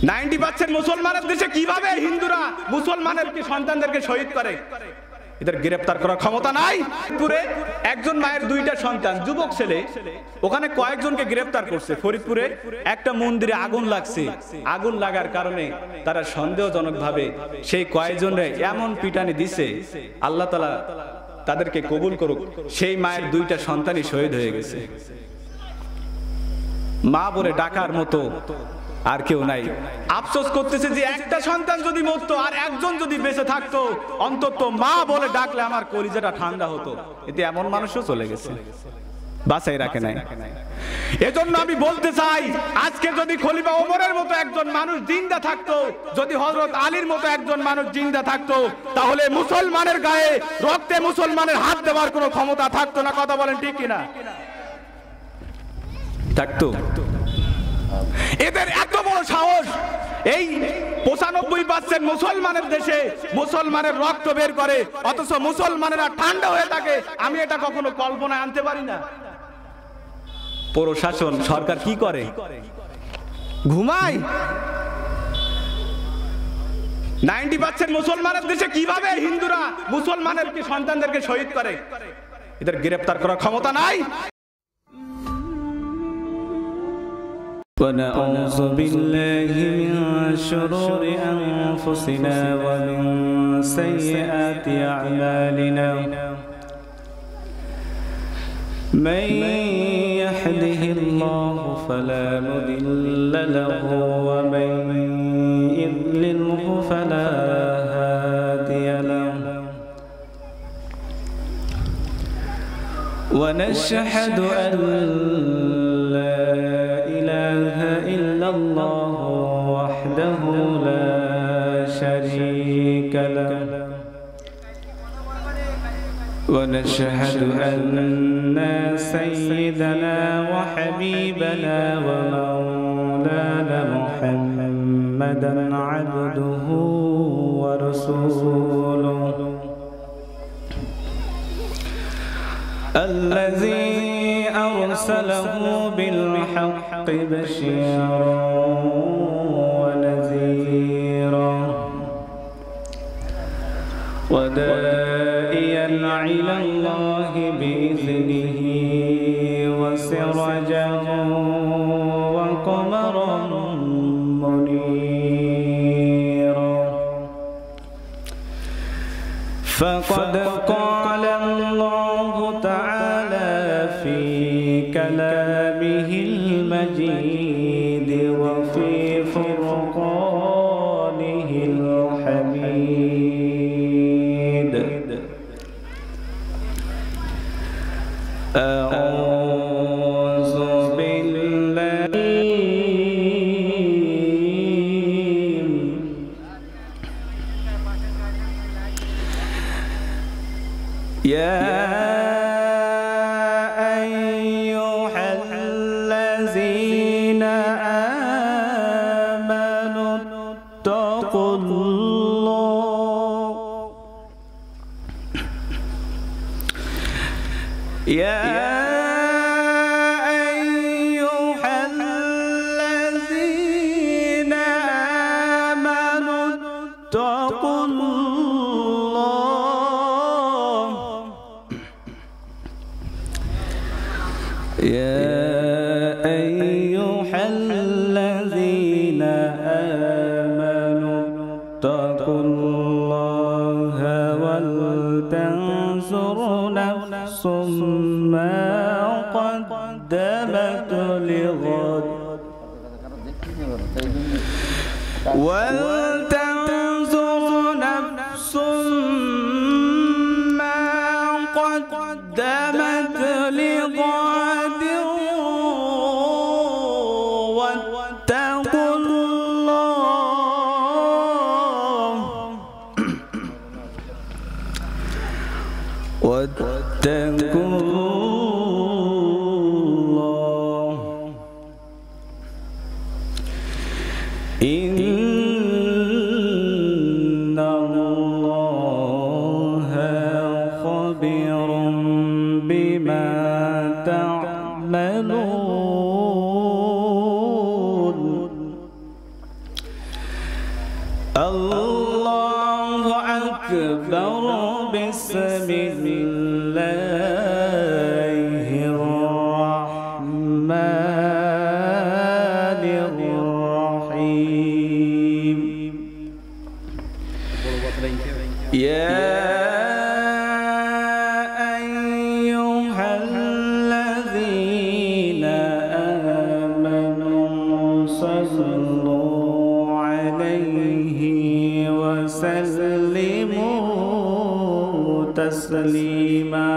90% মুসলমানের দেশে কিভাবে হিন্দুরা মুসলমানের সন্তানদেরকে শহীদ করে, এদের গ্রেফতার করার ক্ষমতা নাই। ফরিদপুরে একজন মায়ের 2টা সন্তান, যুবক ছেলে, ওখানে কয়েকজনকে গ্রেফতার করছে। ফরিদপুরে একটা মন্দিরে আগুন লাগছে, আগুন লাগার কারণে তারা সন্দেহজনকভাবে সেই কয়েকজনে এমন পিটানি দিছে, আল্লাহ তাআলা তাদেরকে কবুল করুক, সেই মায়ের 2টা সন্তানই শহীদ হয়ে গেছে। মা বলে ডাকার মতো আর কেউ নাই। আফসোস করতেছে যে একটা সন্তান যদি মরতো আর একজন যদি বেঁচে থাকতো, অন্তত মা বলে ডাকলে আমার কলিজাটা ঠান্ডা হতো। এতে এমন মানুষও চলে গেছে, বাঁচাই রাখে নাই। এজন্য আমি বলতে চাই, আজকে যদি খলিফা ওমরের মতো একজন মানুষ জিন্দা থাকতো, যদি হযরত আলীর মতো একজন মানুষ জিন্দা থাকতো, তাহলে মুসলমানের গায়ে রক্তে মুসলমানের হাত দেওয়ার কোনো ক্ষমতা থাকতো না। কথা বলেন ঠিক কিনা? থাকতো। এদের এত বড় সাহস, এই 95% মুসলমানের দেশে মুসলমানের রক্ত বের করে, অথচ মুসলমানেরা ঠান্ডা হয়ে থাকে। আমি এটা কখনো কল্পনায় আনতে পারি না। প্রশাসন, সরকার কি করে? ঘুমায়। 90% মুসলমানের দেশে কিভাবে হিন্দুরা মুসলমানের সন্তানদেরকে শহীদ করে, এদের গ্রেফতার করার ক্ষমতা নাই। ونعوذ بالله من شرور أنفسنا ومن سيئات أعمالنا من يهده الله فلا مضل له ومن يضلله فلا هادي له ونشهد أن لا إله إلا الله وحده لا شريك له ونشهد أن سيدنا وحبيبنا ومولانا محمدا عبده ورسوله الذي أرسله بالحق بشيرا ونذيرا وداعيا إلى الله بإذنه وسراجا وقمرا منيرا فقد قال الله تعالى في كلامه المجيد وفي فرقانه الحميد أعوذ بالله يا ولتنظر نفس ما قدمت لغد واتقوا الله واتقوا الله إن الله خبير بما تعملون الله أكبر بسم الله الرحمن الرحيم يا أيها الذين آمنوا صلوا عليه وسلموا تسليما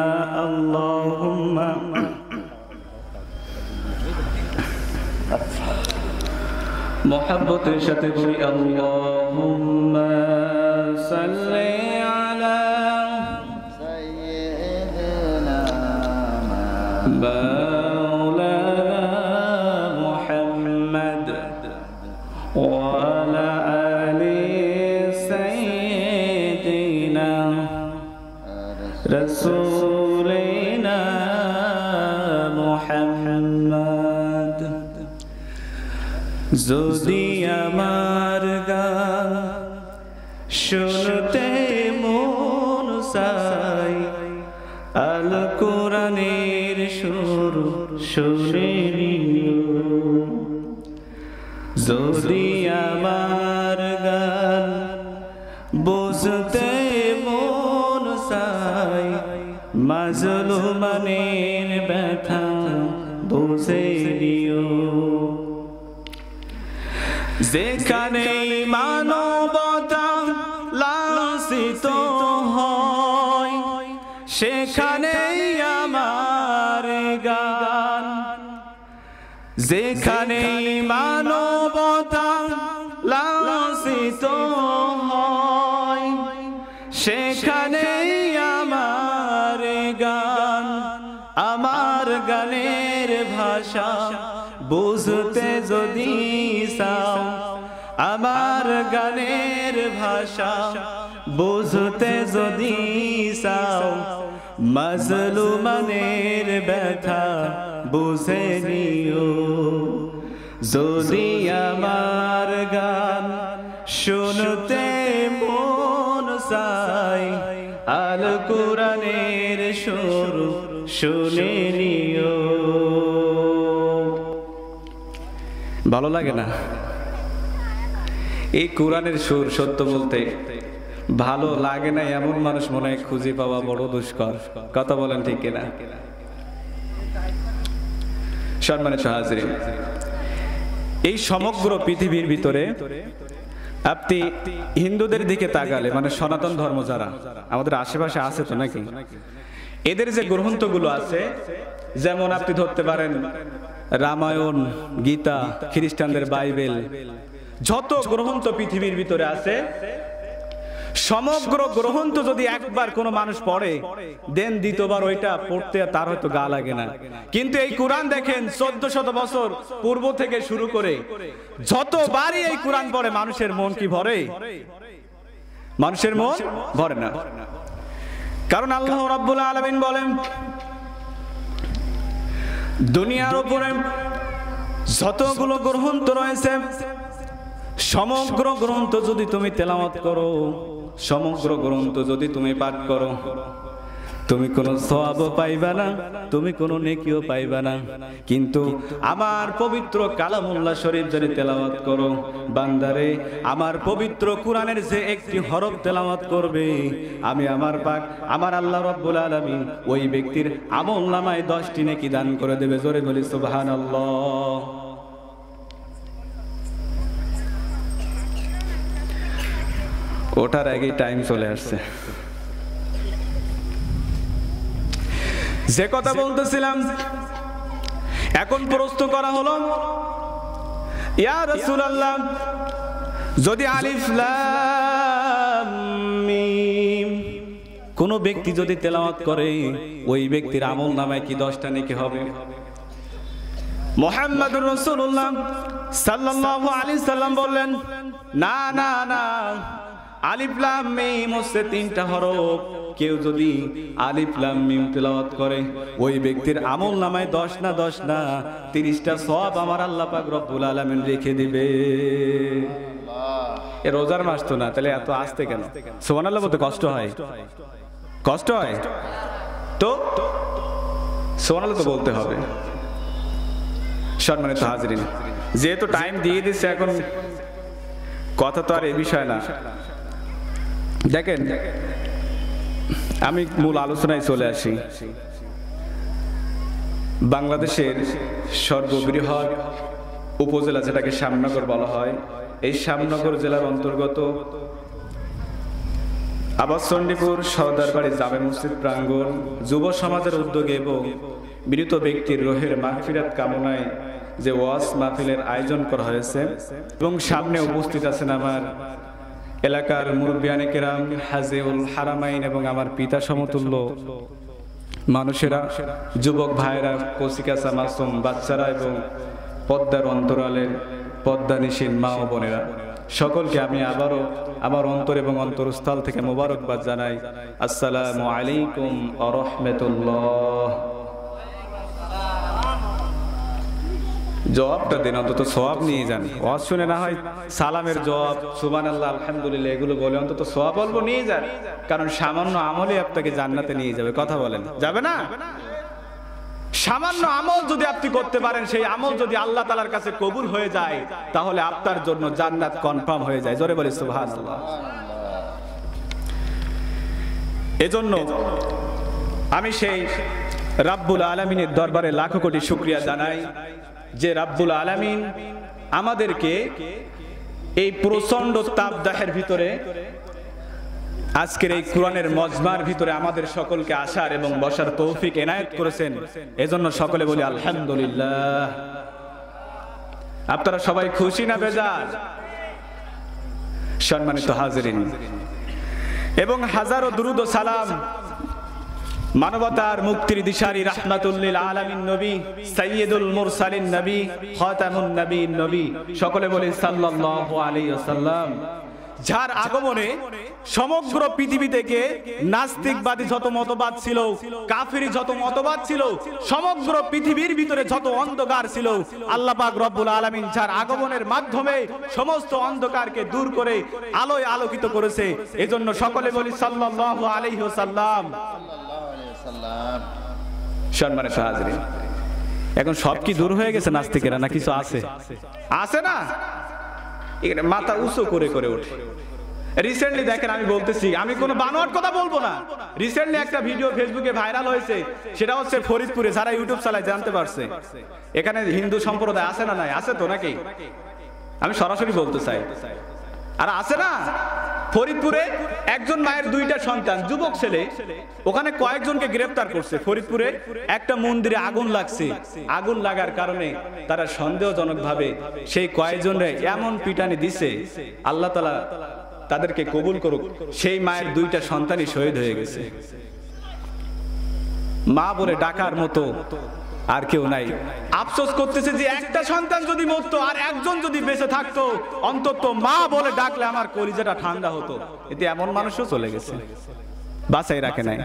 اللهم محبة شتبري اللهم صل على سيدنا مولانا محمد وعلى آل سيدنا رسولنا محمد যদি আমার গান শুনতে মন চাই আল কোরআনের সুর শুনে নিও যদি আমার গান বুঝতে মন চাই মাজলুমানের ব্যথা বুঝে নিও যেখানে মানবতা লাঞ্ছিত হয় সেখানে আমার গান যেখানে মানবতা লাঞ্ছিত হয় সেখানে আমার গান আমার গানের ভাষা বুঝতে যদি চাও আমার গানের ভাষা বুঝতে যদি চাও মাজলুমানের ব্যথা বুঝে নিও যদি আমার গান শুনতে মন চাই আল কোরআনের সুর শুনে নিও ভালো লাগে না এই কোরআনের সুর সত্য বলতে ভালো লাগে না এমন মানুষ মনে হয় খুঁজে পাওয়া বড় দুষ্কর কথা বলেন ঠিক কিনা সম্মানিত হাজিরিন এই সমগ্র পৃথিবীর ভিতরে আপনি হিন্দুদের দিকে তাকালে মানে সনাতন ধর্ম যারা আমাদের আশেপাশে আছে তো নাকি এদের যে গ্রন্থগুলো আছে যেমন আপনি ধরতে পারেন রামায়ণ গীতা খ্রিস্টানদের বাইবেল যত গ্রন্থ পৃথিবীর ভিতরে আছে সমগ্র গ্রন্থ যদি একবার কোনো মানুষ পড়ে দেন দ্বিতীয়বার ওইটা পড়তে তার হয়তো গা লাগে না কিন্তু এই কোরআন দেখেন 1400 বছর পূর্ব থেকে শুরু করে যতবারই এই কোরআন পড়ে মানুষের মন কি ভরে মানুষের মন ভরে না কারণ আল্লাহ রাব্বুল আলামিন বলেন দুনিয়ার উপরে যতগুলো গ্রন্থ রয়েছে সমগ্র গ্রন্থ যদি তুমি তেলাওয়াত করো সমগ্র গ্রন্থ যদি তুমি পাঠ করো তুমি কোনো সওয়াবও পাইবা না তুমি কোনো নেকিও পাইবা না কিন্তু আমার পবিত্র কালামুল্লাহ শরীফ যদি তেলাওয়াত করো বান্দারে আমার পবিত্র কোরআনের যে একটি হরফ তেলাওয়াত করবে আমি আমার আল্লাহ রাব্বুল আলামিন ওই ব্যক্তির আমলনামায় 10টি নেকি দান করে দেবে জোরে বলি সুবহানাল্লাহ ওঠার আগেই টাইম চলে আসছে যে কথা বলতেছিলাম এখন প্রশ্ন করা হলো ইয়া রাসূলুল্লাহ যদি আলিফ লাম মিম কোন ব্যক্তি যদি তেলাওয়াত করে ওই ব্যক্তির আমলনামায় কি 10টা নেকি হবে মুহাম্মদুর রাসূলুল্লাহ সাল্লাল্লাহু আলাইহি সাল্লাম বললেন না না না আলিফ লাম মিম হচ্ছে 3টা হরফ কেউ যদি আলিফ লাম মিম তেলাওয়াত করে ওই ব্যক্তির আমলনামায় 10 না 30টা সওয়াব আমার আল্লাহ পাক রব্বুল আলামিন রেখে দিবে এ রোজার মাস তো না, তাহলে এত আসতে কেন? সুবহানাল্লাহ বলতে কষ্ট হয়, কষ্ট হয় তো সুবহানাল্লাহ তো বলতে হবে। সম্মানিত হাজরিন, যেহেতু টাইম দিয়ে দিচ্ছে, এখন কথা তো আর এই বিষয় না। দেখেন, আমি মূল আলোচনায় চলে আসি। বাংলাদেশের সর্ববৃহৎ উপজেলা যেটাকে শ্যামনগর বলা হয়, এই শ্যামনগর জেলার অন্তর্গত আবাসচণ্ডীপুর সর্দারবাড়ি জামে মসজিদ প্রাঙ্গণ যুব সমাজের উদ্যোগে এবং মৃত ব্যক্তির রোহের মাগফিরাত কামনায় যে ওয়াজ মাহফিলের আয়োজন করা হয়েছে, এবং সামনে উপস্থিত আছেন আমার এলাকার মুরব্বিয়ানে কেরাম, হাজেউল হারামাইন এবং আমার পিতা সমতুল্য মানুষেরা, যুবক ভাইরা, কচিকাচা মাসুম বাচ্চারা এবং পদ্মার অন্তরালের পদ্মানিসীন মা ও বোনেরা, সকলকে আমি আবারও আমার অন্তর এবং অন্তরস্থল থেকে মোবারকবাদ জানাই। আসসালামু আলাইকুম ওয়া রাহমাতুল্লাহ। জবাবটা দিন, অন্তত সওয়াব নিয়ে যান। ওয়াজ শুনে না হয় সালামের জবাব, সুবহানাল্লাহ, আলহামদুলিল্লাহ এগুলো বলে অন্তত সওয়াব বলবো নিয়ে যান, কারণ সামান্য আমলে আপনাকে জান্নাতে নিয়ে যাবে। কথা বলেন, যাবে না? সামান্য আমল যদি আপনি করতে পারেন, সেই আমল যদি আল্লাহ তাআলার কাছে কবুল হয়ে যায়, তাহলে আপনার জন্য জান্নাত কনফার্ম হয়ে যায়। জোরে বলি সুবহানাল্লাহ। এজন্য আমি সেই রাব্বুল আলামিনের দরবারে লাখো কোটি শুকরিয়া জানাই যে রাব্বুল আলামিন আমাদেরকে এই প্রচন্ড তাপদাহের ভিতরে, আজকের এই কোরআনের মজমার ভিতরে আমাদের সকলকে আসার এবং বসার তৌফিক এনায়েত করেছেন। এজন্য সকলে বলি আলহামদুলিল্লাহ। আপনারা সবাই খুশি না বেজার? সম্মানিত হাজিরিন, এবং হাজারো দুরুদ ও সালাম মানবতার মুক্তির দিশারি রাহমাতুল লিল আলামিন নবী, সাইয়্যিদুল মুরসালিন নবী, খাতামুন নবীন নবী, সকলে বলি সাল্লাল্লাহু আলাইহি ওয়াসাল্লাম, যার আগমনে সমগ্র পৃথিবী থেকে নাস্তিকবাদী যত মতবাদ ছিল, কাফিরি যত মতবাদ ছিল, সমগ্র পৃথিবীর ভিতরে যত অন্ধকার ছিল, আল্লাহ পাক রব্বুল আলামিন যার আগমনের মাধ্যমে সমস্ত অন্ধকারকে দূর করে আলোয় আলোকিত করেছে। এজন্য সকলে বলি সাল্লাল্লাহু আলাইহি ওয়াসাল্লাম। সম্মানিত হাজিরিন, এখন সব কি দূর হয়ে গেছে নাস্তিকেরা, না কিছু আছে? আছে না? মাথা উঁচু করে করে ওঠে। রিসেন্টলি দেখেন, আমি বলতেছি, আমি কোনো বানোয়াট কথা বলবো না। রিসেন্টলি একটা ভিডিও ফেসবুকে ভাইরাল হয়েছে, সেটা হচ্ছে ফরিদপুরে, যারা ইউটিউব চালায় জানতে পারছে। এখানে হিন্দু সম্প্রদায় আছে না? নাই? আছে তো নাকি? আমি সরাসরি বলতে চাই, আর আছে না? ফরিদপুরে একজন মায়ের দুইটা সন্তান, যুবক ছেলে, ওখানে কয়েকজনকে গ্রেফতার করছে। ফরিদপুরে একটা মন্দিরে আগুন লাগছে, আগুন লাগার কারণে তারা সন্দেহজনক ভাবে সেই কয়েকজনে এমন পিটানি দিছে, আল্লাহ তাআলা তাদেরকে কবুল করুক, সেই মায়ের দুইটা সন্তানই শহীদ হয়ে গেছে। মা বলে ডাকার মতো আর কেউ নাই। আফসোস করতেছে যে একটা সন্তান যদি মরতো আর একজন যদি বেঁচে থাকতো, অন্তত মা বলে ডাকলে আমার কলিজাটা ঠান্ডা হতো। এতে এমন মানুষও চলে গেছে, বাঁচাই রাখে নাই।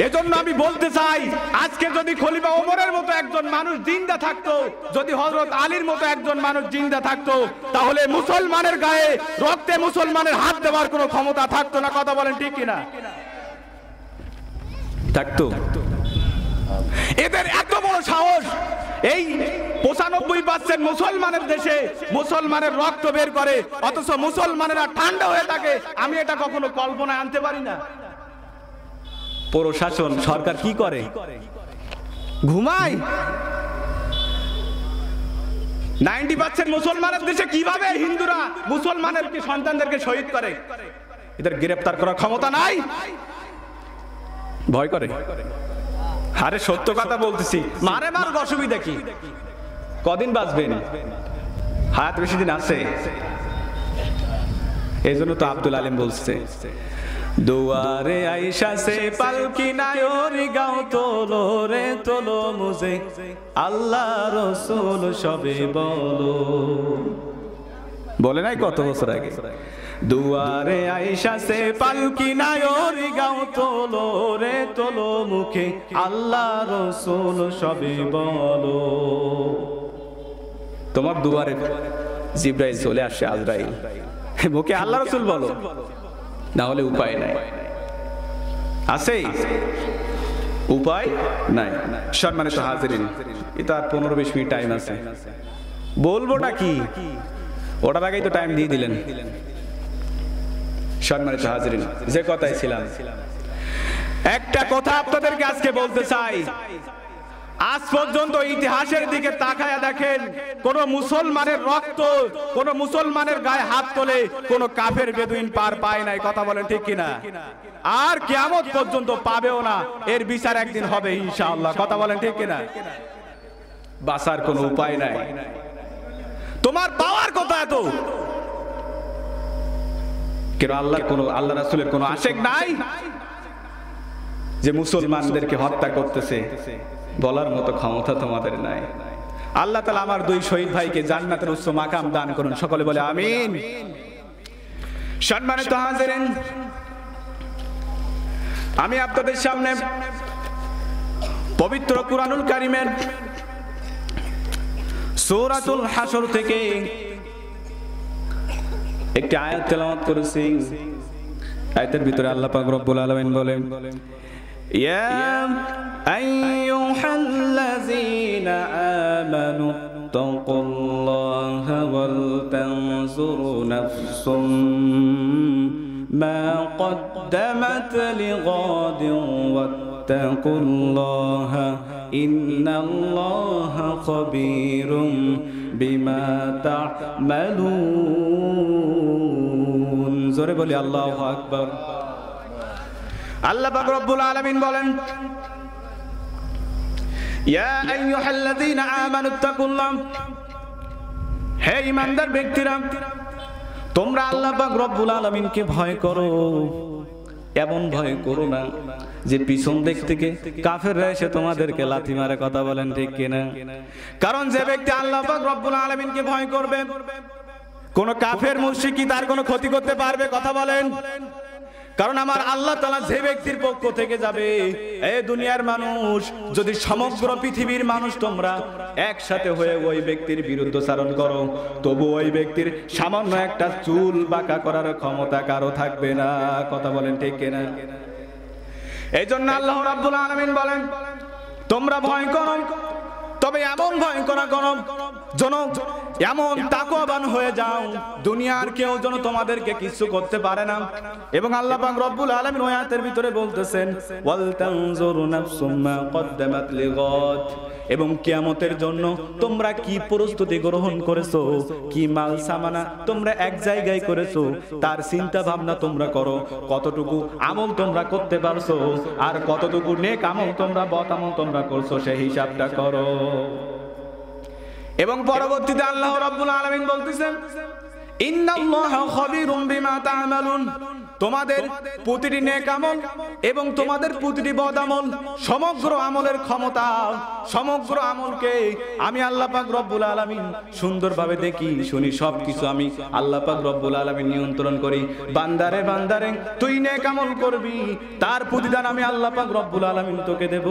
এজন্য আমি বলতে চাই, আজকে যদি খলিফা ওমরের মতো একজন মানুষ জিন্দা থাকতো, যদি হযরত আলীর মতো একজন মানুষ জিন্দা থাকতো, তাহলে মুসলমানের গায়ে রক্তে মুসলমানের হাত দেওয়ার কোনো ক্ষমতা থাকতো না। কথা বলেন ঠিক কিনা? থাকতো? এদের এত বড় সাহস, এই 95% মুসলমানের দেশে মুসলমানের রক্ত বের করে, অথচ মুসলমানেরা ঠান্ডা হয়ে থাকে। আমি এটা কখনো কল্পনায় আনতে পারি না। প্রশাসন, সরকার কি করে? ঘুমায়। 90% মুসলমানের দেশে কিভাবে হিন্দুরা মুসলমানের সন্তানদেরকে শহীদ করে? এদের গ্রেফতার করার ক্ষমতা নাই, ভয় করে। আরে সত্য কথা বলতেছি, মারে মার অসুবিধা কি? কদিন বাঁচবেন? হায়াত বেশি দিন আছে। এই জন্য তো আব্দুল আলিম বলছে, দুয়ারে আইসা সে পালকি নায়রি গাও তোলো রে তোলো মুঝে, আল্লাহ রসুল সবে বলো। বলে নাই কত বছর আগে? দুয়ারে আয়েশা সে পালকি নায়রি গাও তোলো রে তোলো মুখে, আল্লাহ রসুল সবে বলো। তোমার দুয়ারে জিবরাইল চলে আসে, আজরাইল। মুখে আল্লাহ রাসূল বলো, না হলে উপায় নাই। আছে উপায় নাই। সম্মানিত হাজিরিন, এটা আর 15-20 মিনিট টাইম আছে, বলবোটা কি ওটার আগেই তো টাইম দিয়ে দিলেন। সম্মানিত হাজিরিন, যে কথাই ছিলাম, একটা কথা আপনাদেরকে আজকে বলতে চাই। আজ পর্যন্ত ইতিহাসের দিকে তাকায়া দেখেন, কোন মুসলমানের রক্ত, কোন মুসলমানের গায়ে হাত তোলে কোন কাফের বেদুইন পার পায় নাই। কথা বলেন ঠিক কিনা? আর কিয়ামত পর্যন্ত পাবেও না। এর বিচার একদিন হবে ইনশাআল্লাহ। কথা বলেন ঠিক কিনা? বাঁচার কোনো উপায় নাই। তোমার পাওয়ার কথা এত কেন? আল্লাহ রাসূলের কোনো আশেক নাই যে মুসলমানদেরকে হত্যা করতেছে? বলার মতো ক্ষমতা তোমাদের নাই। আল্লাহ তাআলা আমার দুই শহীদ ভাইকে জান্নাতের উচ্চ মাকাম দান করুন। সকলে বলে আমিন। সম্মানিত হাজিরিন, আমি আপনাদের সামনে পবিত্র কুরআনুল কারীমের সূরাতুল হাসর থেকে একটি আয়াত তেলাওয়াত করেছি। আয়াতের ভিতরে আল্লাহ পাক রব্বুল আলামিন বলেন, ইয়া আইয়ুহাল্লাযীনা আমানু তাকুল্লাহা ওয়াল তানজুরু নাফসুম মা কদ্দামাত লিগাদিন ওয়াত্তাকুল্লাহা ইন্নাল্লাহা খাবীরুম বিমা তা'মালুন। জোরে বলি আল্লাহু আকবার। আল্লাহ পাক রব্বুল আলামিন বলেন, ইয়া আইয়ুহাল্লাযীনা আমানুত্তাকুল্লাহ, হে ঈমানদার ব্যক্তিরা, তোমরা আল্লাহ পাক রব্বুল আলামিনকে ভয় করো। এমন ভয় করো না যে পিছন দিক থেকে কাফেররা এসে তোমাদেরকে লাথি মারে। কথা বলেন ঠিক কিনা? কারণ যে ব্যক্তি আল্লাহ পাক রব্বুল আলামিনকে ভয় করবে, কোন কাফের মুশরিক কি তার কোনো ক্ষতি করতে পারবে? কথা বলেন। কারণ আমার আল্লাহ তাআলা যে ব্যক্তির পক্ষ থেকে যাবে, এই দুনিয়ার মানুষ যদি সমগ্র পৃথিবীর মানুষ তোমরা একসাথে হয়ে ওই ব্যক্তির বিরুদ্ধাচরণ করো, তবু ওই ব্যক্তির সামান্য একটা চুল বাঁকা করার ক্ষমতা কারো থাকবে না। কথা বলেন ঠিক কিনা? এই জন্য আল্লাহ রাব্বুল আলামিন বলেন, তোমরা ভয় করো, তবে এমন ভয় করা করো যেন এমন তাকওয়াবান হয়ে যাও, দুনিয়ার কেউ যেন তোমাদেরকে কিছু করতে পারে না। এবং আল্লাহ পাক রব্বুল আলামিন ওই আয়াতের ভিতরে বলতেছেন, ওয়াল তানজুরু নাফসুম মা কদ্দামাত লিগাদ, এবং কিয়ামতের জন্য তোমরা কি প্রস্তুতি গ্রহণ করেছো, কি মাল সামানা তোমরা এক জায়গায় করেছো, তার চিন্তা ভাবনা তোমরা করো। কতটুকু আমল তোমরা করতে পারছো, আর কতটুকু নেক আমল তোমরা বদ আমল তোমরা করছো, সেই হিসাবটা করো। এবং পরবর্তীতে আল্লাহ রাব্বুল আলামিন বলতেছেন, ইন্নাল্লাহা খাবীরুম বিমা তা'মালুন, তোমাদের প্রতিটি নেক আমল এবং তোমাদের প্রতিটি বদ আমল, সমগ্র আমলের ক্ষমতা, সমগ্র আমলকে আমি আল্লাহ পাক রব্বুল আলামিন সুন্দরভাবে দেখি শুনি, সবকিছু আমি আল্লাহ পাক রব্বুল আলামিন নিয়ন্ত্রণ করি। বান্দারে বান্দারে তুই নেক আমল করবি, তার প্রতিদান আমি আল্লাহ পাক রব্বুল আলামিন তোকে দেব।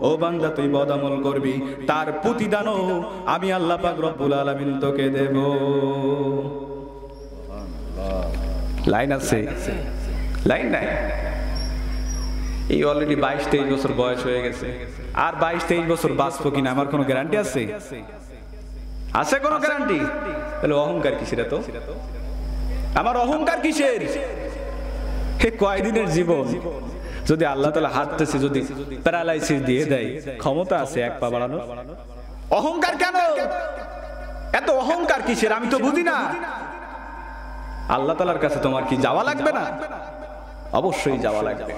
ও বান্দা তুই বদ আমল করবি, তার প্রতিদানও আমি আল্লাহ পাক রব্বুল আলামিন তোকে দেব। লাইন আছে? লাইন নাই। এই অলরেডি 22-23 বছর বয়স হয়ে গেছে, আর 22-23 বছর বাঁচবো কিনা আমার কোনো গ্যারান্টি আছে? আছে কোনো গ্যারান্টি? তাহলে অহংকার কিসের? তো আমার অহংকার কিসের? হে কয়দিনের জীবন, যদি আল্লাহ তাআলা হাতটাছে যদি প্যারালাইসিস দিয়ে দেয়, ক্ষমতা আছে এক পা বাড়ানো। অহংকার কেন? এত অহংকার কিসের আমি তো বুঝি না। আল্লাহ তাআলার কাছে তোমার কি যাওয়া লাগবে না? অবশ্যই যাওয়া লাগবে।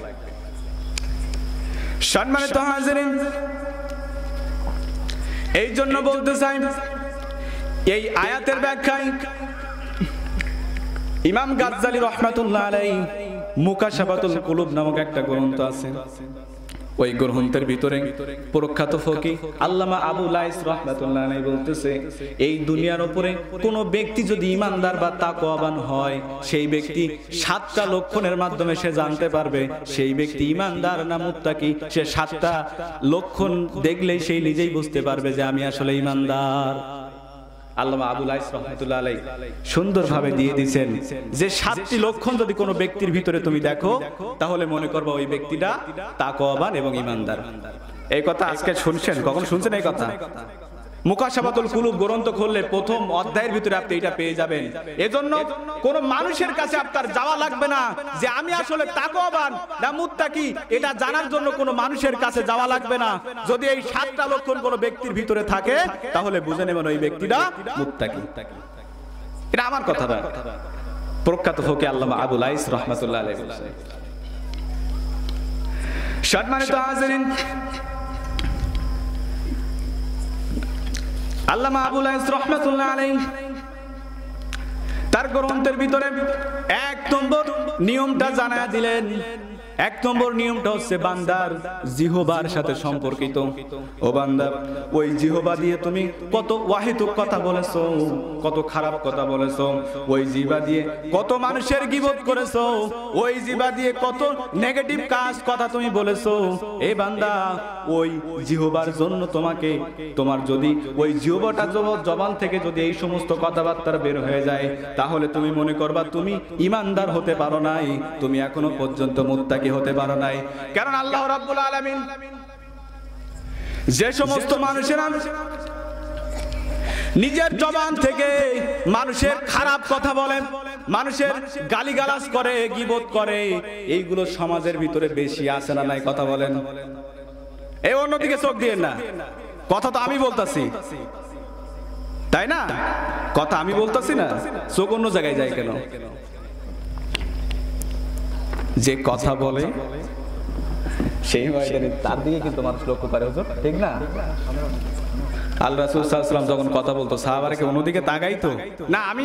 সম্মানিত হাজিরিন, এই জন্য বলতে চাই, এই আয়াতের ব্যাখ্যায় ইমাম গাজ্জালী রাহমাতুল্লাহ আলাইহি মুকাশাফাতুল কুলুব নামক একটা গ্রন্থ আছে। ওই গ্রন্থের ভিতরে প্রখ্যাত ফকিহ আল্লামা আবু লাইস রাহমাতুল্লাহ আলাইহি বলতেছে, এই দুনিয়ার উপরে কোন ব্যক্তি যদি ঈমানদার বা তাকওয়াবান হয়, সেই ব্যক্তি 7টা লক্ষণের মাধ্যমে সে জানতে পারবে সেই ব্যক্তি ঈমানদার না মুত্তাকি। সে 7টা লক্ষণ দেখলেই সেই নিজেই বুঝতে পারবে যে আমি আসলে ঈমানদার। আল্লামা আবুল আইস রহমাতুল্লাহ আলাইহি সুন্দরভাবে দিয়ে দিয়েছেন যে 7টি লক্ষণ যদি কোনো ব্যক্তির ভিতরে তুমি দেখো তাহলে মনে করবা ওই ব্যক্তিটা তাকওয়াবান এবং ঈমানদার। এই কথা আজকে শুনছেন, কখন শুনছেন এই কথা? মুকাশাফাতুল কুলুব গ্রন্থ খুললে প্রথম অধ্যায়ের ভিতরে আপনি এটা পেয়ে যাবেন। এজন্য কোন মানুষের কাছে আপনার যাওয়া লাগবে না যে আমি আসলে তাকওয়াবান না মুত্তাকি, এটা জানার জন্য কোন মানুষের কাছে যাওয়া লাগবে না। যদি এই 7টা লক্ষণ কোন ব্যক্তির ভিতরে থাকে তাহলে বুঝে নেবেন ওই ব্যক্তিটা মুত্তাকি। এটা আমার কথা না, প্রখ্যাত ফকিহ আল্লামা আবুল আইস রাহমাতুল্লাহ আলাইহি বলেছেন। সম্মানিত হাজিরিন, আল্লামা আবুল আইস রাহমাতুল্লাহ আলাইহি তার গ্রন্থের ভিতরে 1 নম্বর নিয়মটা জানায়া দিলেন। 1 নম্বর নিয়মটা হচ্ছে বান্দার জিহবার সাথে সম্পর্কিত। ও বান্দা, ওই জিহবা দিয়ে তুমি কত ওয়াহিতুক কথা বলেছো, কত খারাপ কথা বলেছো, ওই জিহবা দিয়ে কত মানুষের গীবত করেছো, ওই জিহবা দিয়ে কত নেগেটিভ কাজ কথা তুমি বলেছো। এই বান্দা, ওই জিহবার জন্য তোমার যদি ওই জিহবাটা জবান থেকে যদি এই সমস্ত কথাবার্তা বের হয়ে যায় তাহলে তুমি মনে করবা তুমি ঈমানদার হতে পারো নাই, তুমি এখনো পর্যন্ত মুত্তাকি হতে পারো নাই। কারণ আল্লাহ রাব্বুল আলামিন যে সমস্ত মানুষেরা নিজের জবান থেকে মানুষের খারাপ কথা বলে, মানুষের গালিগালাজ করে, গীবত করে, এইগুলো সমাজের ভিতরে বেশি আছে না নাই? কথা বলেন। এই অন্যদিকে চোখ দিয়েন না, কথা তো আমি বলতাছি, তাই না? কথা আমি বলতাছি না, চোখ অন্য জায়গায় যায় কেন? যে কথা বলে সেই তার দিকে কিন্তু মানুষ লক্ষ্য করে, ঠিক না? আল্লাহ রাসূল সাল্লাল্লাহু আলাইহি ওয়াসাল্লাম যখন কথা বলতো সাহাবারা কি অন্যদিকে তাকাইতো না? আমি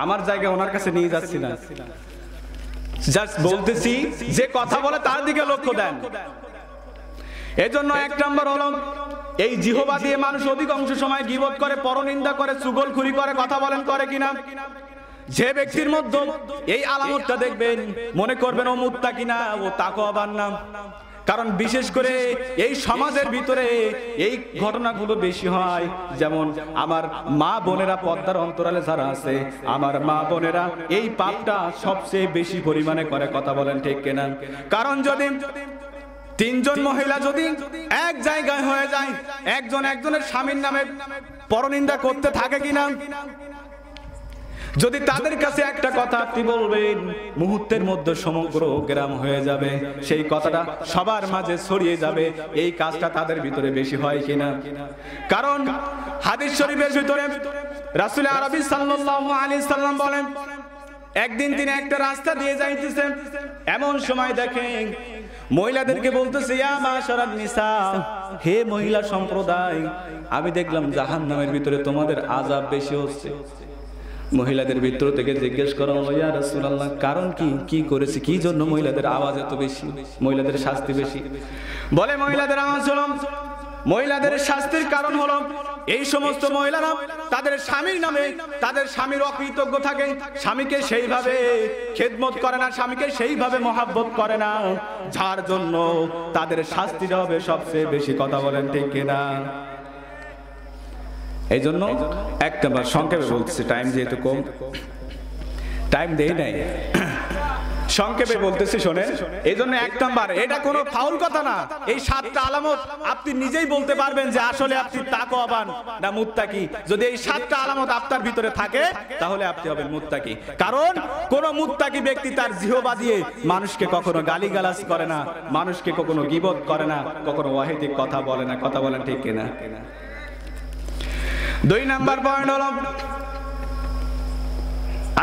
আমার জায়গায় ওনার কাছে নিয়ে যাচ্ছি না, জাস্ট বলতেছি যে কথা বলে তার দিকে লক্ষ্য দেন। এজন্য 1 নম্বর হলো এই জিহবা দিয়ে মানুষ অধিকাংশ সময় গীবত করে, পরনিন্দা করে, চুগলখুরি করে, কথা বলেন করে কিনা? যে ব্যক্তির মধ্যে এই আলামতটা দেখবেন মনে করবেন ও মুত্তাকি না, ও তাকওয়াবান না। কারণ বিশেষ করে এই সমাজের ভিতরে এই ঘটনাগুলো বেশি হয়। যেমন আমার মা বোনেরা পর্দার অন্তরালে যারা আছে, আমার মা বোনেরা এই পাপটা সবচেয়ে বেশি পরিমাণে করে, কথা বলেন ঠিক কিনা? কারণ যদি 3 জন মহিলা যদি এক জায়গায় হয়ে যায়, একজনের স্বামীর নামে পরনিন্দা করতে থাকে কিনা, যদি তাদের কাছে একটা কথা আপনি বলবেন মুহূর্তের মধ্যে সমগ্র গ্রাম হয়ে যাবে, সেই কথাটা সবার মাঝে ছড়িয়ে যাবে। এই কাজটা তাদের ভিতরে বেশি হয় কিনা? কারণ হাদিস শরীফের ভিতরে রাসূল আরবি সাল্লাল্লাহু আলাইহি সাল্লাম বলেন, একদিন তিনি একটা রাস্তা দিয়ে যাইতেছেন, এমন সময় দেখেন মহিলাদেরকে বলতেছে, ইয়া মাশারান নিসা, হে মহিলা সম্প্রদায়, আমি দেখলাম জাহান্নামের ভিতরে তোমাদের আযাব বেশি হচ্ছে। মহিলাদের ভিতর থেকে জিজ্ঞেস করা হলো, ইয়া রাসূলুল্লাহ, কারণ কি করেছে, কি জন্য মহিলাদের আওয়াজ এত বেশি, মহিলাদের শাস্তি বেশি? বলে মহিলাদের আওয়াজ হলো, মহিলাদের শাস্তির কারণ হলো এই সমস্ত মহিলারা তাদের স্বামীর নামে তাদের স্বামীর অকৃতজ্ঞ থাকে, স্বামীকে সেইভাবে খেদমত করে না, স্বামীকে সেইভাবে মহাব্বত করে না, যার জন্য তাদের শাস্তিটা হবে সবচেয়ে বেশি। কথা বলেন ঠিক কিনা? এই জন্য একটা বার সংক্ষেপে বলতেছি, টাইম যেহেতু কম, টাইম দেই নাই, সংক্ষেপে বলতেছি শোনেন। এই জন্য 1 নাম্বার, এটা কোনো ফাউল কথা না। এই 7টা আলামত আপনি নিজেই বলতে পারবেন যে আসলে আপনি তাকওয়াবান না মুত্তাকি। যদি এই 7টা আলামত আপনার ভিতরে থাকে তাহলে আপনি হবেন মুত্তাকি। কারণ কোন মুত্তাকি ব্যক্তি তার জিহবা দিয়ে মানুষকে কখনো গালিগালাজ করে না, মানুষকে কখনো গীবত করে না, কখনো ওয়াহিদিক কথা বলে না। কথা বলেন ঠিক কিনা? 2 নাম্বার পয়েন্ট হলো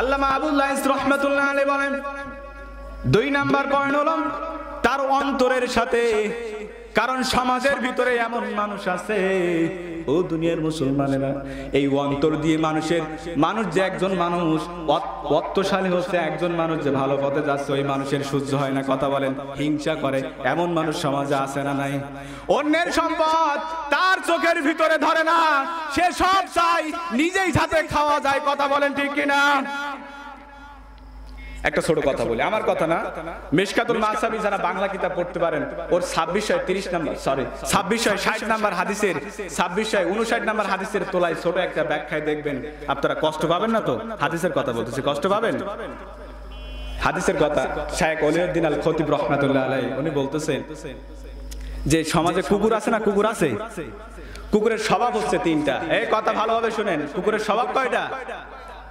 আল্লামা আবুল আইস রাহমাতুল্লাহ আলাইহি বলেন, 2 নাম্বার পয়েন্ট হলো তার অন্তরের সাথে। কারণ সমাজের ভিতরে এমন মানুষ আছে, ও দুনিয়ার মুসলমানেরা, এই অন্তর দিয়ে মানুষ যে একজন মানুষ অত্তশালী হচ্ছে, একজন মানুষ যে ভালো পথে যাচ্ছে, ওই মানুষের সহ্য হয় না। কথা বলেন, হিংসা করে, এমন মানুষ সমাজে আছে না নাই? অন্যের সম্পদ তার চোখের ভিতরে ধরে না, সে সব চাই নিজেই যাতে খাওয়া যায়। কথা বলেন ঠিক কিনা? একটা ছোট কথা বলি, আমার কথা না, মিশকাতুল মাসাবি যারা বাংলা কিতাব পড়তে পারেন, ওর 2630 নাম্বার, সরি 2660 নাম্বার হাদিসের 2659 নাম্বার হাদিসের তোলায় ছোট একটা ব্যাখ্যায় দেখবেন, আপনারা কষ্ট পাবেন না তো? হাদিসের কথা বলতেছি, কষ্ট পাবেন? হাদিসের কথা শায়েখ ওলিউদ্দিন আল খতিব রাহমাতুল্লাহ আলাইহি উনি বলতেছেন যে সমাজে কুকুর আছে না, কুকুর আছে, কুকুরের স্বভাব হচ্ছে তিনটা। এই কথা ভালোভাবে শুনেন, কুকুরের স্বভাব কয়টা?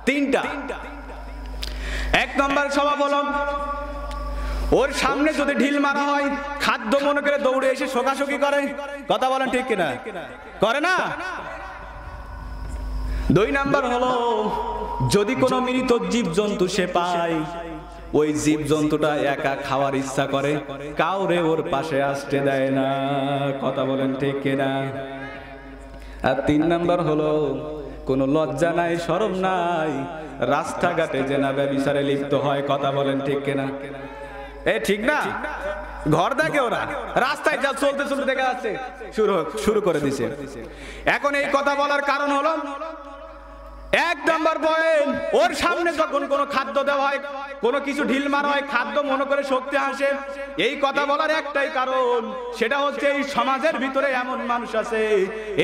তিনটা। এক নম্বর স্বভাব হলো, ওর সামনে যদি ঢিল মারা হয় খাদ্য মনে করে দৌড়ে এসে শোকাশোকি করে। কথা বলেন ঠিক কিনা? করে না? দুই নাম্বার হলো, যদি কোনো মৃত জীবজন্তু সে পায়, ওই জীবজন্তুটা একা খাওয়ার ইচ্ছা করে, কাউরে ওর পাশে আসতে দেয় না। কথা বলেন ঠিক কিনা? আর তিন নাম্বার হলো, কোনো লজ্জা নাই, শরম নাই, রাস্তাঘাটে জেনা ব্যভিচারে লিপ্ত হয়। কথা বলেন ঠিক কিনা? এ ঠিক না? ঘর দেখে ওরা, রাস্তায় যা চলতে চলতে দেখা যাচ্ছে শুরু করে দিছে। এখন এই কথা বলার কারণ হলো, এক নাম্বার পয়েন্ট, ওর সামনে যখন কোনো খাদ্য দেওয়া হয়, কোনো কিছু ঢিল মারা হয়, খাদ্য মনে করে শক্তি আসে। এই কথা বলার একটাই কারণ, সেটা হচ্ছে এই সমাজের ভিতরে এমন মানুষ আছে,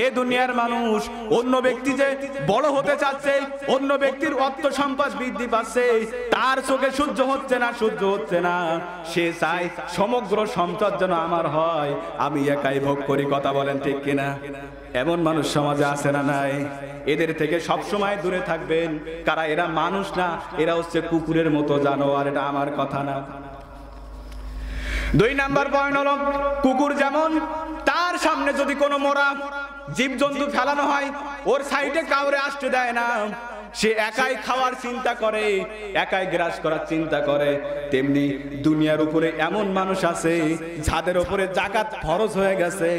এই দুনিয়ার মানুষ, অন্য ব্যক্তি যে বড় হতে চাচ্ছে, অন্য ব্যক্তির অর্থ সম্পদ বৃদ্ধি পাচ্ছে, তার চোখে সহ্য হচ্ছে না, সে চায় সমগ্র সম্পদ যেন আমার হয়, আমি একাই ভোগ করি। কথা বলেন ঠিক কিনা? এমন মানুষ সমাজে আছে না নাই? এদের থেকে সব সময় দূরে থাকবেন। কারা? এরা মানুষ না, এরা হচ্ছে কুকুরের মতো জানোয়ার। এটা আমার কথা না। দুই নাম্বার পয়েন্ট হলো, কুকুর যেমন তার সামনে যদি কোনো মরা জীবজন্তু ফেলানো হয়, ওর সাইডে কাউরে আসতে দেয় না, সে একাই খাওয়ার চিন্তা করে, একাই গ্রাস করার চিন্তা করে। তেমনি দুনিয়ার উপরে এমন মানুষ আছে যাদের উপরে যাকাত ফরজ হয়ে গেছে,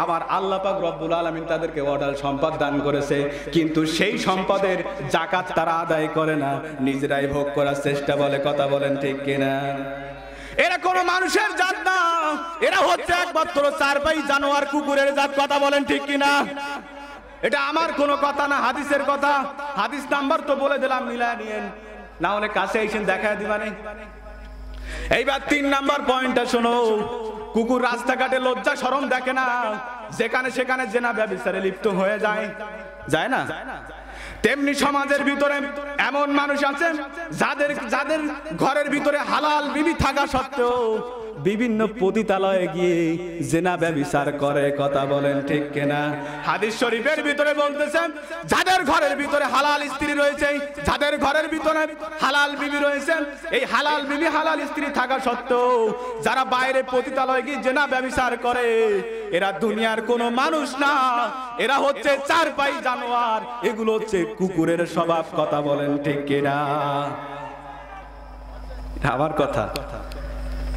আবার আল্লাহ পাক রব্বুল আলামিন তাদেরকে অঢাল সম্পদ দান করেছে, কিন্তু সেই সম্পদের যাকাত তারা আদায় করে না, নিজেরাই ভোগ করার চেষ্টা বলে। কথা বলেন ঠিক কিনা? এরা কোনো মানুষের জাত না, এরা হচ্ছে একমাত্র চারপাই জানোয়ার, কুকুরের জাত। কথা বলেন ঠিক কিনা? এটা আমার কোনো কথা না, হাদিসের কথা। হাদিস নাম্বার তো বলে দিলাম, মিলায় নিয়েন, না হলে কাছে এসে দেখায় দিবানে। এইবার তিন নাম্বার পয়েন্টটা শোনো, কুকুর রাস্তাঘাটে লজ্জা শরম দেখে না, যেখানে সেখানে জেনা ব্যভিচারে লিপ্ত হয়ে যায় না? তেমনি সমাজের ভিতরে এমন মানুষ আছে যাদের ঘরের ভিতরে হালাল বিবি থাকা সত্ত্বেও বিভিন্ন পতিতালয়ে গিয়ে জেনা ব্যভিচার করে। কথা বলেন ঠিক কিনা? হাদিস শরীফের ভিতরে বলতেছেন, যাদের ঘরের ভিতরে হালাল স্ত্রী রয়েছে, যাদের ঘরের ভিতরে হালাল বিবি রয়েছে, এই হালাল বিবি হালাল স্ত্রী থাকা সত্ত্বেও যারা বাইরে পতিতালয়ে গিয়ে জেনা ব্যভিচার করে, এরা দুনিয়ার কোনো মানুষ না, এরা হচ্ছে চারপাই জানোয়ার, এগুলো হচ্ছে কুকুরের স্বভাব। কথা বলেন ঠিক কিনা? আমার কথা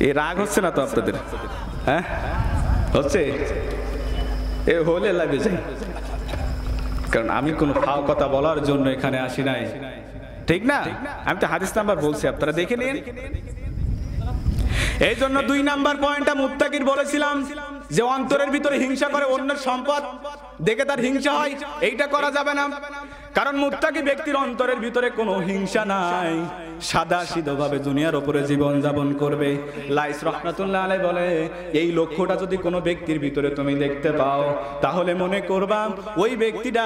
এ রাগ হচ্ছে না তো আপনাদের? হ্যাঁ হচ্ছে? এ হলে লাগবে যাই, কারণ আমি কোনো ফাও কথা বলার জন্য এখানে আসি নাই, ঠিক না? আমি তো হাদিস নাম্বার বলছি, আপনারা দেখে নিন। এই জন্য দুই নাম্বার পয়েন্টটা মুত্তাকির বলেছিলাম যে অন্তরের ভিতরে হিংসা করে, অন্যের সম্পদ দেখে তার হিংসা হয়, এইটা করা যাবে না। কারণ মুত্তাকি ব্যক্তির অন্তরের ভিতরে কোনো হিংসা নাই, সাদা সিধোভাবে দুনিয়ার উপরে জীবন যাপন করবে। লাইস রাহমাতুল্লাহ আলাইহি বলে, এই লক্ষ্যটা যদি কোনো ব্যক্তির ভিতরে তুমি দেখতে পাও, তাহলে মনে করবা ওই ব্যক্তিটা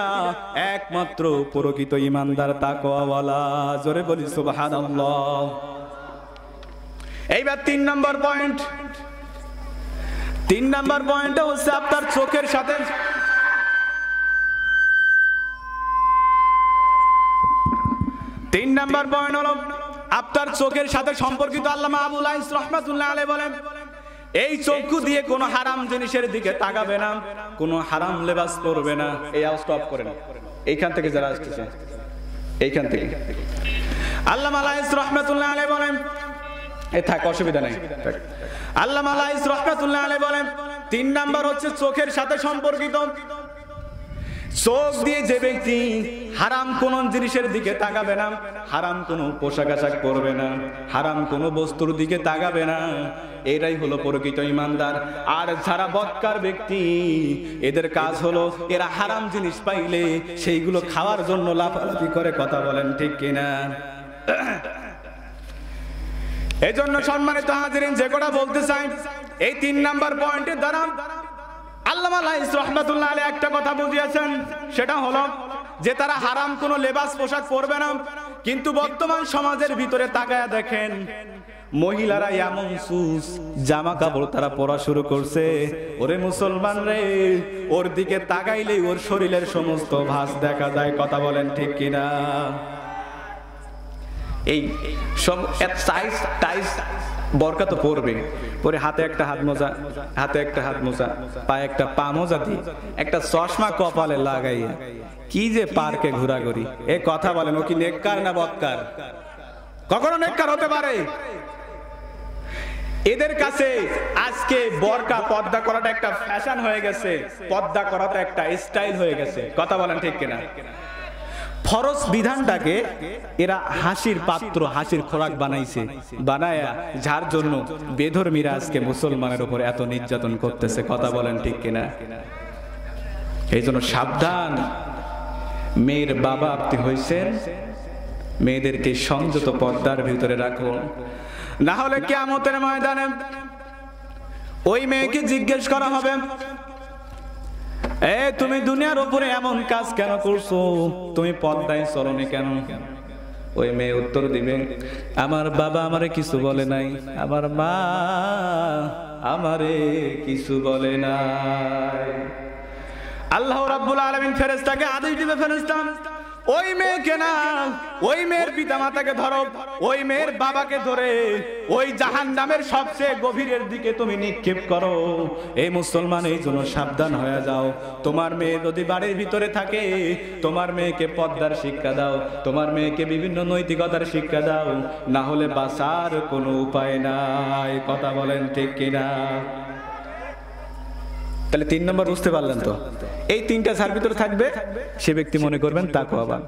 একমাত্র প্রকৃত ঈমানদার, তাকওয়াওয়ালা। জোরে বলি সুবহানাল্লাহ। এইবার তিন নাম্বার পয়েন্টটা হচ্ছে আপনার চোখের সাথে, তিন নাম্বার পয়েন্ট হলো আপনার চোখের সাথে সম্পর্কিত। আল্লামা আবু লাইস রাহমাতুল্লাহ আলাইহি বলেন, এই চক্ষু দিয়ে কোনো হারাম জিনিসের দিকে তাকাবে না, কোনো হারাম লেবাস পরবে না। এই আওয়াজ স্টপ করেন, এইখান থেকে যারা আসতেছে, এইখান থেকে। আল্লামা লাইস রাহমাতুল্লাহ আলাইহি বলেন, থাক অসুবিধা নাই। আল্লামা লাইস রাহমাতুল্লাহ আলাইহি বলেন, তিন নাম্বার হচ্ছে চোখের সাথে সম্পর্কিত। চোখ দিয়ে যে ব্যক্তি হারাম কোন জিনিসের দিকে তাকাবে না, হারাম কোনো পোশাক আশাক পরবে না, হারাম কোনো বস্তুর দিকে তাকাবে না, এরাই হলো প্রকৃত ঈমানদার। আর যারা বদকার ব্যক্তি, এদের কাজ হলো এরা হারাম জিনিস পাইলে সেইগুলো খাওয়ার জন্য লাফালাফি করে। কথা বলেন ঠিক কিনা? এই জন্য সম্মানিত হাজিরিন, যে কথা বলতে চাই, এই 3 নাম্বার পয়েন্টের দ্বারা আল্লামা লাইস রাহমাতুল্লাহ আলাইহি একটা কথা বুঝিয়েছেন, সেটা হলো যে তারা হারাম কোনো লেবাস পোশাক পরবে না। কিন্তু বর্তমান সমাজের ভিতরে তাকায়া দেখেন, মহিলারা এমন সুস জামা কাপড় তারা পরা শুরু করছে, ওরে মুসলমান রে, ওর দিকে তাকাইলেই ওর শরীরের সমস্ত ভাঁজ দেখা যায়। কথা বলেন ঠিক কিনা? এই সব সাইজ টাইজ বরকা তো পরবে, পরে হাতে একটা হাত মোজা, হাতে একটা হাত মোজা, পায়ে একটা পা মোজা দিয়ে একটা চশমা কপালে লাগাইয়া কি যে পার্কে ঘোরাঘুরি। এ কথা বলেন, ও কি নেককার না বদকার? কখনো নেককার হতে পারে? এদের কাছে আজকে বরকা পর্দা করাটা একটা ফ্যাশন হয়ে গেছে, পর্দা করাটা একটা স্টাইল হয়ে গেছে। কথা বলেন ঠিক কিনা? ফরজ বিধানটাকে এরা হাসির পাত্র, হাসির খোরাক বানাইছে, বানায়া যার জন্য বেধর্মীরা আজকে মুসলমানের উপর এত নির্যাতন করতেছে। কথা বলেন ঠিক কিনা? এই জন্য সাবধান, মেয়ের বাবা আপনি হইছেন, মেয়েদেরকে সংযত পর্দার ভিতরে রাখুন, না হলে কিয়ামতের ময়দানে ওই মেয়েকে জিজ্ঞেস করা হবে, তুমি দুনিয়ার উপরে এমন কাজ কেন করছো, তুমি পর্দায় চলনি কেন? ওই মেয়ে উত্তর দিবে, আমার বাবা আমারে কিছু বলে নাই, আমার মা আমারে কিছু বলে নাই। আল্লাহ রাব্বুল আলামিন ফেরেশতাকে আদেশ দিবে, ফেরেশতা ওই মেয়েকে না, ওই মেয়ের পিতামাতাকে ধরো, ওই মেয়ের বাবাকে ধরে ওই জাহান্নামের সবচেয়ে গভীরের দিকে তুমি নিক্ষেপ করো। এই মুসলমান, এই জন্য সাবধান হয়ে যাও। তোমার মেয়ে যদি বাড়ির ভিতরে থাকে, তোমার মেয়েকে পর্দার শিক্ষা দাও, তোমার মেয়েকে বিভিন্ন নৈতিকতার শিক্ষা দাও, না হলে বাঁচার কোনো উপায় নাই। কথা বলেন ঠিক কিনা? তাহলে 3 নম্বর বুঝতে পারলেন তো? এই 3টা যার ভিতরে থাকবে সে ব্যক্তি মনে করবেন তাকওয়াবান।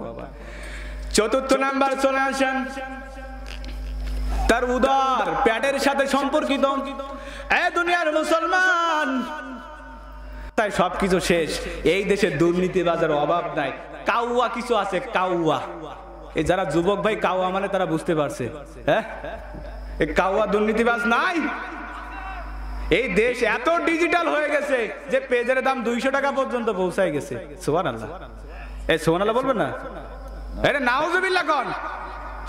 4র্থ নাম্বার চলে আসেন, তার উদর পেটের সাথে সম্পর্কিত। দুনিয়ার মুসলমান, তাই সবকিছু শেষ। এই দেশে দুর্নীতিবাজের অভাব নাই, কাউয়া কিছু আছে, কাউয়া। এই যারা যুবক ভাই কাউয়া মানে তারা বুঝতে পারছে, হ্যাঁ, এই কাউয়া দুর্নীতিবাজ নাই। এই দেশ এত ডিজিটাল হয়ে গেছে যে পেজের দাম 200 টাকা পর্যন্ত পৌঁছায় গেছে। সুবহানাল্লাহ, এই সুবহানাল্লাহ বলবেন না? আরে নাউজুবিল্লাহ কোন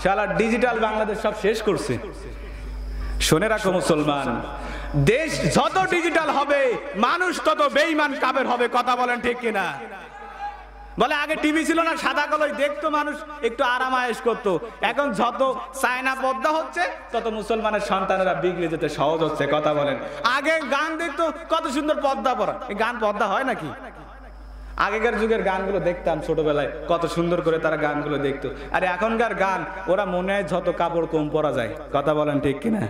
শালা ডিজিটাল বাংলাদেশ সব শেষ করছে। শুনে রাখো মুসলমান, দেশ যত ডিজিটাল হবে মানুষ তত বেঈমান কাফের হবে। কথা বলেন ঠিক কিনা? বলে আগে টিভি ছিল না, সাদা কালোই দেখতো মানুষ, একটু আরাম আয়েশ করতো। এখন যত চায়না পর্দা হচ্ছে তত মুসলমানের সন্তানেরা বিগড়ে যেতে সহজ হচ্ছে। কথা বলেন, আগে গান দেখতো, কত সুন্দর পর্দা পরা, এই গান পর্দা হয় নাকি? আগেকার যুগের গানগুলো দেখতাম ছোটবেলায়, কত সুন্দর করে তারা গানগুলো দেখতো। আর এখনকার গান ওরা মনে হয় যত কাপড় কম পরা যায়। কথা বলেন ঠিক কিনা?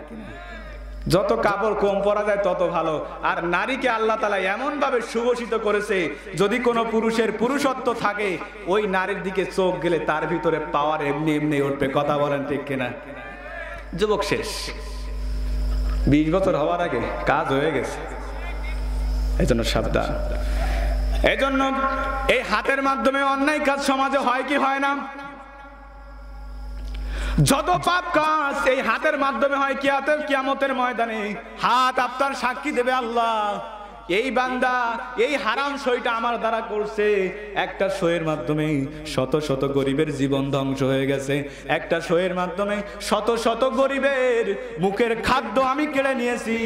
যত কাপড় কম পরা যায় তত ভালো। আর নারীকে আল্লাহ তাআলা এমন ভাবে সুভূষিত করেছে, যদি কোনো পুরুষের পুরুষত্ব থাকে, ওই নারীর দিকে চোখ গেলে তার ভিতরে পাওয়ার এমনি এমনি উঠবে। কথা বলেন ঠিক কিনা? যুবক শেষ, 20 বছর হওয়ার আগে কাজ হয়ে গেছে। এই জন্য সাবধান। এই জন্য এই হাতের মাধ্যমে অন্যায় কাজ সমাজে হয় কি হয় না? যত পাপ কাজ এই হাতের মাধ্যমে হয়, কিয়ামতের ময়দানে হাত আপনার সাক্ষী দেবে, আল্লাহ এই বান্দা এই হারাম সইটা আমার দ্বারা করছে। একটা সইয়ের মাধ্যমে শত শত গরিবের জীবন ধ্বংস হয়ে গেছে, একটা সইয়ের মাধ্যমে শত শত গরিবের মুখের খাদ্য আমি কেড়ে নিয়েছি।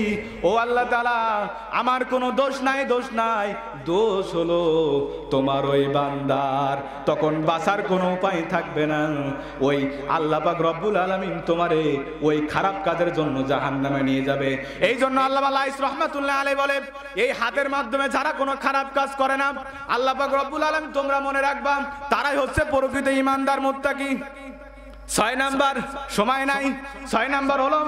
ও আল্লাহ তাআলা, আমার কোনো দোষ নাই, দোষ নাই, দোষ হলো তোমার ওই বান্দার। তখন বাঁচার কোনো উপায় থাকবে না। ওই আল্লাহ পাক রব্বুল আলামিন তোমারে ওই খারাপ কাজের জন্য জাহান্নামে নিয়ে যাবে। এই জন্য আল্লামা লাইস রাহমাতুল্লাহ আলাইহি বলে, এই হাতের মাধ্যমে যারা কোনো খারাপ কাজ করে না, আল্লাহ পাক রব্বুল আলামিন তোমরা মনে রাখবা, তারাই হচ্ছে প্রকৃত ঈমানদার মুত্তাকি। 6 নাম্বার, সময় নাই, 6 নাম্বার হলো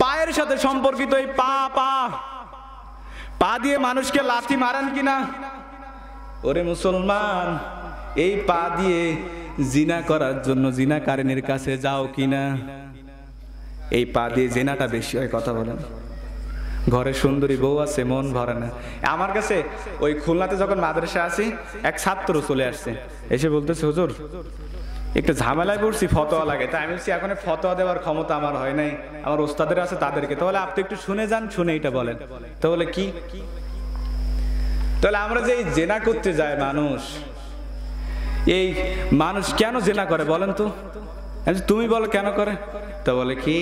পায়ের সাথে সম্পর্কিত। এই পা দিয়ে মানুষকে লাথি মারেন কিনা? ওরে মুসলমান, এই পা দিয়ে জিনা করার জন্য জিনাকারিনীর কাছে যাও কিনা? এই পা দিয়ে জিনাটা বেশি হয়। কথা বলেন, ঘরে সুন্দরী বউ আছে, মন ভরে না। আমার কাছে ওই খুলনাতে যখন মাদ্রাসা আছি, এক ছাত্র চলে আসছে, এসে বলতেছে, হুজুর একটু ঝামেলায় পড়ছি, ফতোয়া লাগে, তাই আমি বলছি এখন ফতোয়া দেওয়ার ক্ষমতা আমার হয় নাই, আমার ওস্তাদের আছে তাদেরকে। তাহলে আপনি একটু শুনে যান, শুনে এটা বলেন। তাহলে কি, তাহলে আমরা যে জেনা করতে যায় মানুষ, এই মানুষ কেন জেনা করে বলেন তো? তুমি বলো কেন করে? তো বলে কি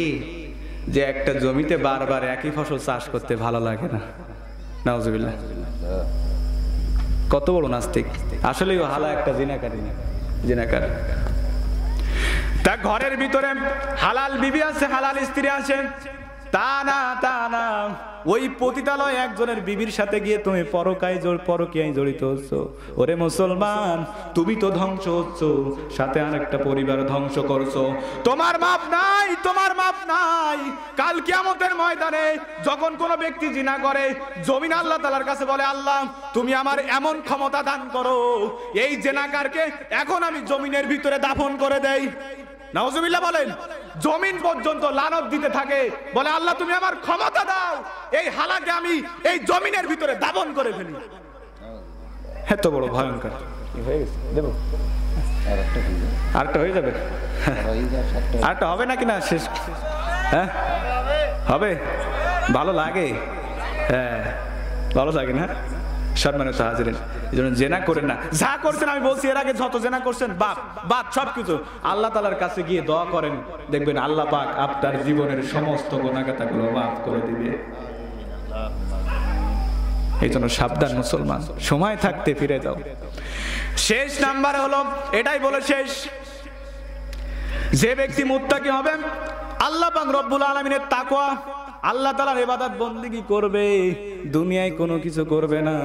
যে একটা জমিতে বারবার একই ফসল চাষ করতে ভালো লাগে না। নাউজুবিল্লাহ, কত বড় নাস্তিক! আসলেই হালা একটা জিনাকার। তা ঘরের ভিতরে হালাল বিবি আছে, হালাল স্ত্রী আছে, তা না ওই পতিতালয় একজনের বিবির সাথে গিয়ে তুমি পরকীয়ায় জড়িত হচ্ছ। ওরে মুসলমান, তুমি তো ধ্বংস হচ্ছ, সাথে আরেকটা পরিবার ধ্বংস করছো। তোমার মাপ নাই। কাল কিয়ামতের ময়দানে যখন কোন ব্যক্তি জিনা করে, জমিন আল্লাহ তাআলার কাছে বলে, আল্লাহ তুমি আমার এমন ক্ষমতা দান করো, এই জিনাকারকে এখন আমি জমিনের ভিতরে দাফন করে দেই। নাউজুবিল্লাহ বলেন। জমিন পর্যন্ত লানত দিতে থাকে, বলে আল্লাহ তুমি আমার ক্ষমতা দাও, এই হালাকে আমি এই জমিনের ভিতরে দাফন করে ফেলি। এত বড় ভয়ঙ্কর। হয়ে গেছে, দেব আরেকটা হয়ে যাবে, আরেকটা হবে নাকি না? শেষ? হ্যাঁ হবে। ভালো লাগে, হ্যাঁ ভালো লাগে না? সম্মানিত হাজিরিন, এজন্য জেনা করেন না। যা করছেন আমি বলছি এর আগে যত জেনা করছেন বাপ সবকিছু আল্লাহ তাআলার কাছে গিয়ে দোয়া করেন, দেখবেন আল্লাহ পাক আপনার জীবনের সমস্ত গুনাহগাতাগুলো মাফ করে দিবে। এই জন্য সাবধান মুসলমান, সময় থাকতে ফিরে যাও। শেষ নাম্বার হলো এটাই বলে শেষ, যে ব্যক্তি মুত্তাকি হবে, আল্লাহ পাক রব্বুল আলামিনের তাকওয়া, আল্লাহ তাআলার ইবাদত বন্দেগী করবে, দুনিয়ায় কোনো কিছু করবে না।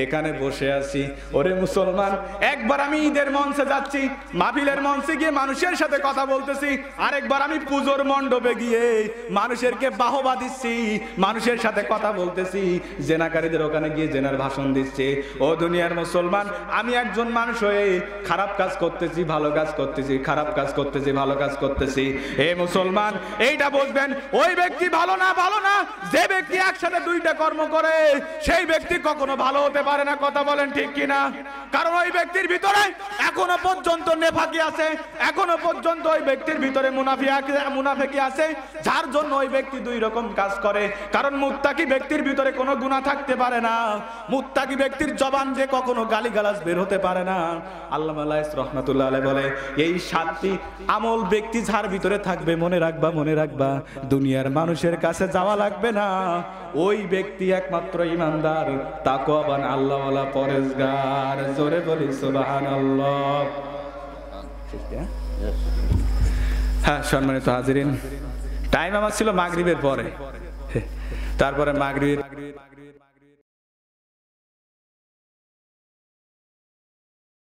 এখানে বসে আছি, ওরে মুসলমান, একবার আমি ঈদের মঞ্চে যাচ্ছি, মাহফিলের মঞ্চে গিয়ে মানুষের সাথে কথা বলতেছি, আরেকবার আমি পূজোর মণ্ডপে গিয়ে মানুষেরকে বাহবা দিচ্ছি, মানুষের সাথে কথা বলতেছি, জেনাকারীদের ওখানে গিয়ে জেনার ভাষণ দিচ্ছে। ও দুনিয়ার মুসলমান, আমি একজন মানুষ হয়ে খারাপ কাজ করতেছি, ভালো কাজ করতেছি, খারাপ কাজ করতেছি, ভালো কাজ করতেছি। হে মুসলমান, এইটা বুঝবেন, ওই ব্যক্তি ভালো না যে ব্যক্তি একসাথে দুইটা কর্ম করে, সেই ব্যক্তি কখনো ভালো হতে পারে না। কথা বলেন ঠিক কিনা? কারণ ওই ব্যক্তির ভিতরে এখনো পর্যন্ত নেফাকি আছে, এখনো পর্যন্ত ওই ব্যক্তির ভিতরে মুনাফিকি আছে, যার জন্য ওই ব্যক্তি দুই রকম কাজ করে। কারণ মুত্তাকি ব্যক্তির ভিতরে কোনো গুনাহ থাকতে পারে না, মুত্তাকি ব্যক্তির জবান যে কখনো গালিগালাজ বের হতে পারে না। আল্লামা লাইস রাহমাতুল্লাহ আলাইহি বলে, এই 7টি আমল ব্যক্তি যার ভিতরে থাকবে, মনে রাখবা, দুনিয়ার মানুষের কাছে যাওয়া লাগবে না। ওই ব্যক্তি একমাত্র ইমানদার, তাকওয়াবান, আল্লাহওয়ালা, পরেজগার। জোরে বলি সুবহানাল্লাহ। হ্যাঁ সম্মানিত হাজিরিন, টাইম আমার ছিল মাগরিবের পরে, তারপরে মাগরিব